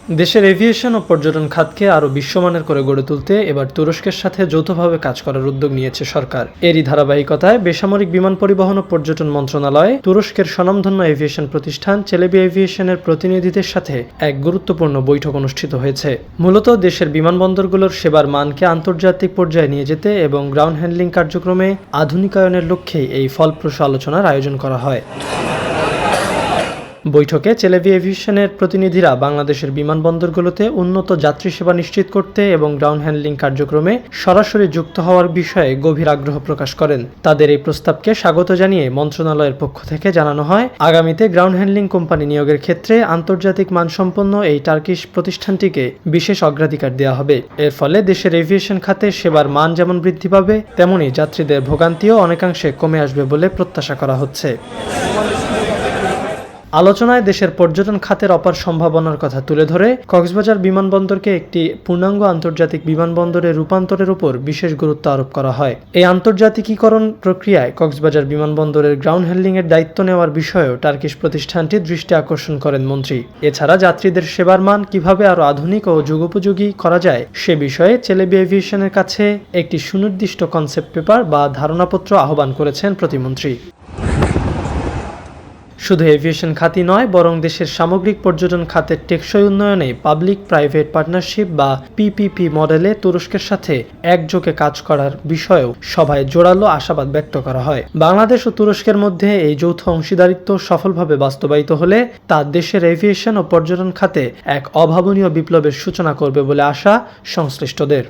দেশের এভিয়েশন ও পর্যটন খাতকে আরও বিশ্বমানের করে গড়ে তুলতে এবার তুরস্কের সাথে যৌথভাবে কাজ করার উদ্যোগ নিয়েছে সরকার। এরই ধারাবাহিকতায় বেসামরিক বিমান পরিবহন ও পর্যটন মন্ত্রণালয় তুরস্কের স্বনামধন্য এভিয়েশন প্রতিষ্ঠান চেলেবি এভিয়েশনের প্রতিনিধিদের সাথে এক গুরুত্বপূর্ণ বৈঠক অনুষ্ঠিত হয়েছে। মূলত দেশের বিমানবন্দরগুলোর সেবার মানকে আন্তর্জাতিক পর্যায়ে নিয়ে যেতে এবং গ্রাউন্ড হ্যান্ডলিং কার্যক্রমে আধুনিকায়নের লক্ষ্যেই এই ফলপ্রসূ আলোচনার আয়োজন করা হয়। বৈঠকে চেলেবি এভিয়েশনের প্রতিনিধিরা বাংলাদেশের বিমানবন্দরগুলোতে উন্নত যাত্রী সেবা নিশ্চিত করতে এবং গ্রাউন্ড হ্যান্ডলিং কার্যক্রমে সরাসরি যুক্ত হওয়ার বিষয়ে গভীর আগ্রহ প্রকাশ করেন। তাদের এই প্রস্তাবকে স্বাগত জানিয়ে মন্ত্রণালয়ের পক্ষ থেকে জানানো হয়, আগামীতে গ্রাউন্ড হ্যান্ডলিং কোম্পানি নিয়োগের ক্ষেত্রে আন্তর্জাতিক মানসম্পন্ন এই টার্কিশ প্রতিষ্ঠানটিকে বিশেষ অগ্রাধিকার দেওয়া হবে। এর ফলে দেশের এভিয়েশন খাতে সেবার মান যেমন বৃদ্ধি পাবে, তেমনি যাত্রীদের ভোগান্তিও অনেকাংশে কমে আসবে বলে প্রত্যাশা করা হচ্ছে। আলোচনায় দেশের পর্যটন খাতের অপার সম্ভাবনার কথা তুলে ধরে কক্সবাজার বিমানবন্দরকে একটি পূর্ণাঙ্গ আন্তর্জাতিক বিমানবন্দরে রূপান্তরের উপর বিশেষ গুরুত্ব আরোপ করা হয়। এই আন্তর্জাতিকীকরণ প্রক্রিয়ায় কক্সবাজার বিমানবন্দরের গ্রাউন্ড হ্যান্ডলিংয়ের দায়িত্ব নেওয়ার বিষয়েও টার্কিশ প্রতিষ্ঠানটির দৃষ্টি আকর্ষণ করেন মন্ত্রী। এছাড়া যাত্রীদের সেবার মান কিভাবে আরও আধুনিক ও যুগোপযোগী করা যায় সে বিষয়ে চেলেবি এভিয়েশনের কাছে একটি সুনির্দিষ্ট কনসেপ্ট পেপার বা ধারণাপত্র আহ্বান করেছেন প্রতিমন্ত্রী। শুধু এভিয়েশন খাতই নয়, বরং দেশের সামগ্রিক পর্যটন খাতের টেকসই উন্নয়নে পাবলিক প্রাইভেট পার্টনারশিপ বা পিপিপি মডেলে তুরস্কের সাথে একযোগে কাজ করার বিষয়েও সভায় জোরালো আশাবাদ ব্যক্ত করা হয়। বাংলাদেশ ও তুরস্কের মধ্যে এই যৌথ অংশীদারিত্ব সফলভাবে বাস্তবায়িত হলে তা দেশের এভিয়েশন ও পর্যটন খাতে এক অভাবনীয় বিপ্লবের সূচনা করবে বলে আশা সংশ্লিষ্টদের।